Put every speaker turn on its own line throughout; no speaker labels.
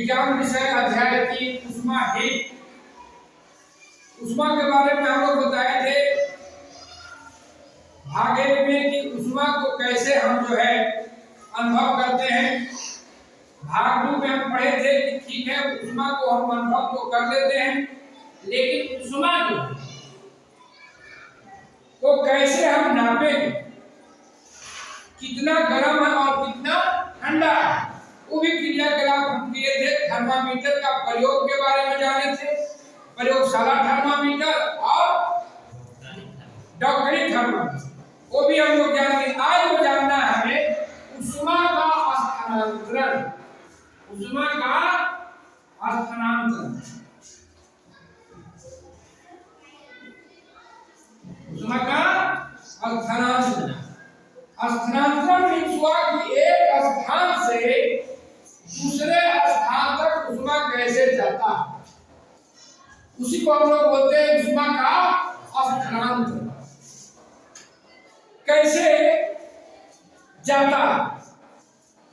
विज्ञान विषय अध्याय 3 ऊष्मा हीट। ऊष्मा के बारे में हम लोग बताए थे भाग 1 में कि ऊष्मा को कैसे हम जो है अनुभव करते हैं। भाग 2 में हम पढ़े थे कि ठीक है ऊष्मा को हम अनुभव तो कर लेते हैं, लेकिन ऊष्मा को कैसे हम नापेंगे, कितना गर्म है और कितना ठंडा है, वो भी क्रियाकलाप हम किए थे। थर्मामीटर का प्रयोग के बारे में जाने थे, प्रयोगशाला थर्मामीटर और डॉक्टरी थर्मामीटर, वो भी हम लोग जानेंगे। आज वो जानना है हमें ऊष्मा का स्थानांतरण, ऊष्मा का स्थानांतरण, ऊष्मा का स्थानांतरण। स्थानांतरण मीन्स हुआ कि एक स्थान से दूसरे स्थान तक ऊष्मा कैसे जाता है, उसी को हम लोग बोलते हैं ऊष्मा का स्थानांतरण। कैसे जाता,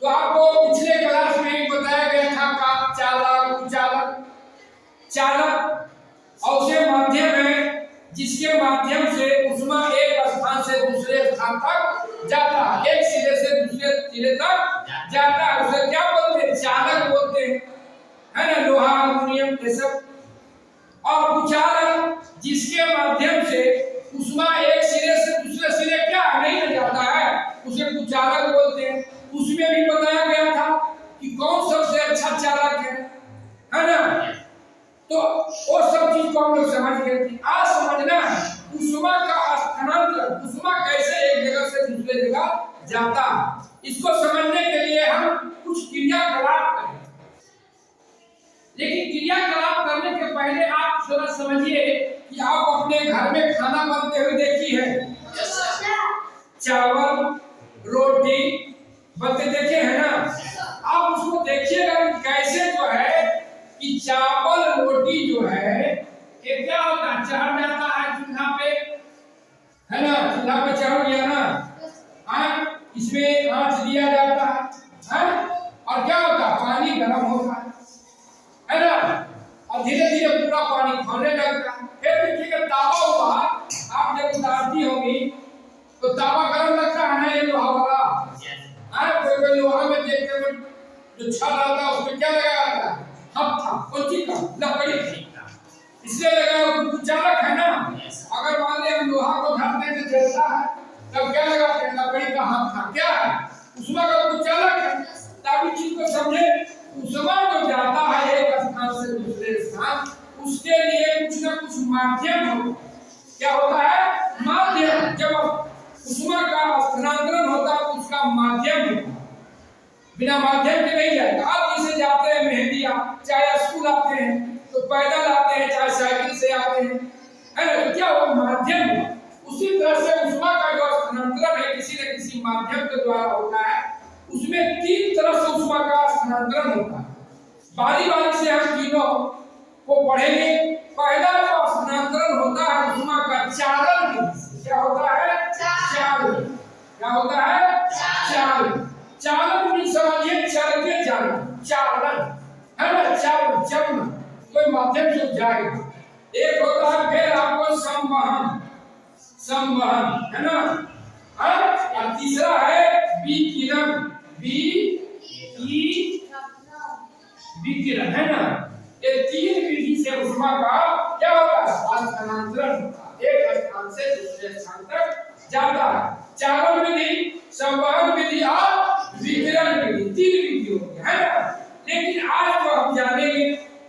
तो आपको पिछले क्लास में ही बताया गया था का चालक, कुचालक। चालक ऐसे माध्यम है जिसके माध्यम से ऊष्मा एक स्थान से दूसरे स्थान तक जाता है, एक सिरे से दूसरे सिरे तक जाता है, उसे क्या बोलते हैं? चालक बोलते हैं, है ना, लोहा, एल्युमिनियम ये सब। और कुचालक जिसके माध्यम से ऊष्मा एक सिरे से दूसरे सिरे क्या नहीं ले जाता है, उसे कुचालक बोलते हैं। उसमें भी बताया गया था कि कौन सबसे अच्छा चालक है ना, तो वो सब चीज को हम लोग समझ गए थे। आज समझना है ऊष्मा का स्थानांतरण, ऊष्मा कैसे एक जगह से दूसरे जगह जाता है। इसको समझने के लिए हम कुछ क्रियाकलाप करें, लेकिन क्रियाकलाप करने के पहले आप थोड़ा समझिए कि आप अपने घर में खाना बनते हुए देखी है, चावल रोटी बनते देखे हैं ना। आप उसको देखिएगा कि कैसे जो है कि चावल रोटी जो है ये क्या होता है, चढ़ जाता है चूल्हा पे, है ना, चूल्हा पे चढ़ गया ना, इसमें आंच दिया जाता है, और क्या होता है पानी गर्म होता है ना, और धीरे धीरे पूरा पानी खोने लगता है। फिर देखिएगा तावा हुआ, आप जब उतारती होंगी तो तावा गर्म लगता है ना, ये लोहा वाला, कोई लोहा में देखते हुए जो छड़ आता है उसमें क्या लगा रहता है, हत्था, कोची का लकड़ी, इसलिए लगा कुचालक है ना। अगर मान ले हम लोहा को धरते से जलता है तब क्या लगाते हैं, लकड़ी का हत्था, क्या है ऊष्मा का कुचालक है। ताकि चीज को समझे, ऊष्मा जो जाता है एक स्थान से दूसरे स्थान, उसके लिए कुछ ना कुछ माध्यम हो, क्या होता है माध्यम। जब ऊष्मा का स्थानांतरण होता है तो उसका माध्यम होता है, बिना माध्यम के नहीं जाएगा। आप जैसे जाते हैं मेहंदिया, चाहे स्कूल आते हैं तो पैदल आते हैं, चाहे साइकिल से आते हैं, है ना, तो क्या वो माध्यम है। उसी तरह से ऊष्मा का जो स्थानांतरण है किसी न किसी माध्यम के द्वारा होता है। उसमें 3 तरह से ऊष्मा का स्थानांतरण होता है। बारी बारी से हम तीनों को पढ़ेंगे। पहला जो स्थानांतरण होता है ऊष्मा का चालन विधि। क्या होता है? चालन। क्या होता है? चालन। चालन भी समझिए, चल के जाना, चालन, है ना, चालन चलना, कोई माध्यम से जाएगा। एक होता है फिर आपको संवहन, संवहन, है ना, और तीसरा है विकिरण, विकिरण, है ना। ये 3 विधि से ऊष्मा का क्या होता है? स्थानांतरण होता है, एक स्थान से दूसरे स्थान तक जाता है। चालन विधि, संवहन विधि और विकिरण विधि, 3 विधि होती है ना। लेकिन आज जो हम जानेंगे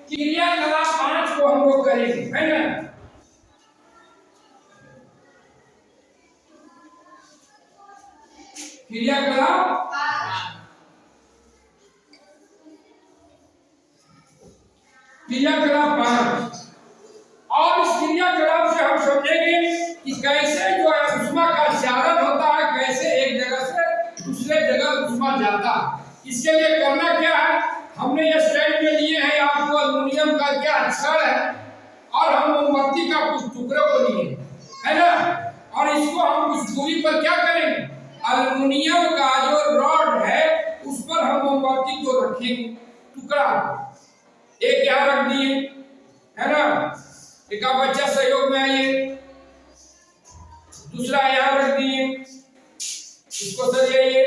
क्रियाकलाप 5 को हम लोग करेंगे, है ना। क्रियाकलाप क्रियाकलाप 5, और इस क्रियाकलाप से हम समझेंगे कि कैसे जो है ऊष्मा का चालन होता है, कैसे एक जगह से दूसरे जगह ऊष्मा जाता है। इसके लिए करना क्या है, हमने ये स्लाइड में लिए हैं आपको एल्युमिनियम का क्या छड़ है, और हम मोमबत्ती का कुछ टुकड़ों को लिए, है ना, और इसको हम कुछ दूरी पर क्या करेंगे, एल्युमिनियम का जो रॉड है उस पर हम मोमबत्ती को रखेंगे, टुकड़ा एक यहाँ रख दिए, है ना, एक आप बच्चा सहयोग में आइए, दूसरा यहाँ रख दिए, इसको सजाइए।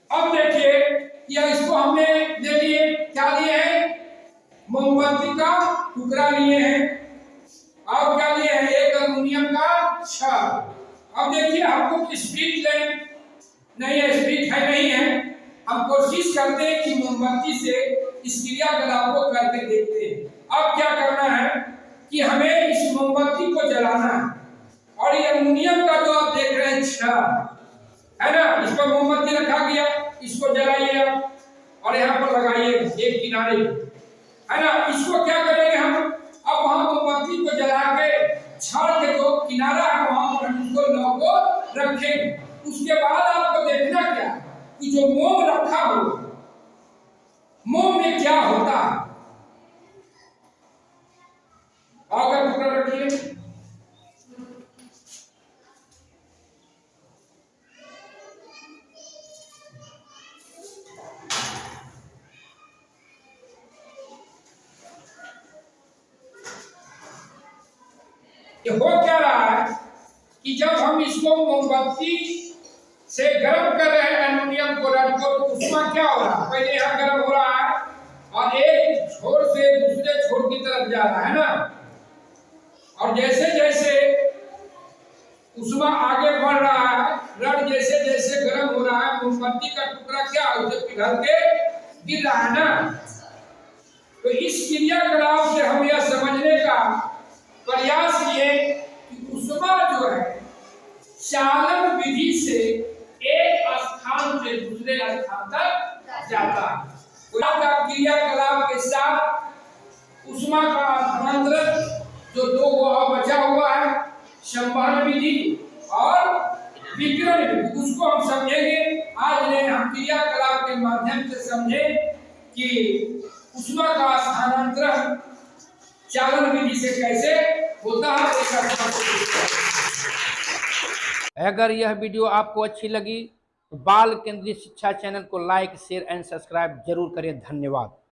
अब देखिए या इसको हमने ले लिए, क्या लिए हैं, मोमबत्ती का टुकड़ा लिए हैं, और क्या लिए हैं, एक एल्युमिनियम का छड़। अब देखिए हमको स्ट्रीट लैंप नहीं है, स्ट्रीट है नहीं है, हम कोशिश करते हैं कि मोमबत्ती से इस क्रियाकलाप को करके देखते हैं। अब क्या करना है कि हमें इस मोमबत्ती को जलाना है, और ये एल्युमिनियम का जो आप देख रहे हैं छड़ है ना, इस पर मोमबत्ती रखा गया, इसको जलाइए आप और यहाँ पर लगाइए एक किनारे, है ना। इसको क्या करेंगे हम, अब वहां मोमबत्ती को जला के छड़ के जो किनारा है वहां पर हम इसको लौ को रखेंगे। उसके बाद आपको देखना क्या कि जो मोम रखा हो, मोम में क्या होता है। अगर टुकड़ा रखिए, हो क्या रहा है कि जब हम इसको मोमबत्ती से गर्म कर रहे हैं एल्युमिनियम को रड को, तो उसमें क्या हो रहा है, पहले यहाँ गर्म हो रहा है और एक छोर से दूसरे छोर की तरफ जा रहा है ना, और जैसे जैसे उसमें आगे बढ़ रहा है, रड जैसे जैसे गर्म हो रहा है, मोमबत्ती का टुकड़ा क्या उसे पिघल के गिर रहा है ना। तो इस क्रियाकलाप से हम यह समझने का प्रयास किए कि ऊष्मा जो है चालन विधि से एक स्थान से दूसरे स्थान तक जाता है। क्रियाकलाप के साथ ऊष्मा का स्थानांतरण जो दो बचा हुआ है, संवहन विधि और विकिरण विधि, उसको हम समझेंगे। आज ने हम क्रियाकलाप के माध्यम से समझे कि ऊष्मा का स्थानांतरण चालन विधि से कैसे होता है।
अगर यह वीडियो आपको अच्छी लगी तो बाल केंद्रीय शिक्षा चैनल को लाइक, शेयर एंड सब्सक्राइब जरूर करें। धन्यवाद।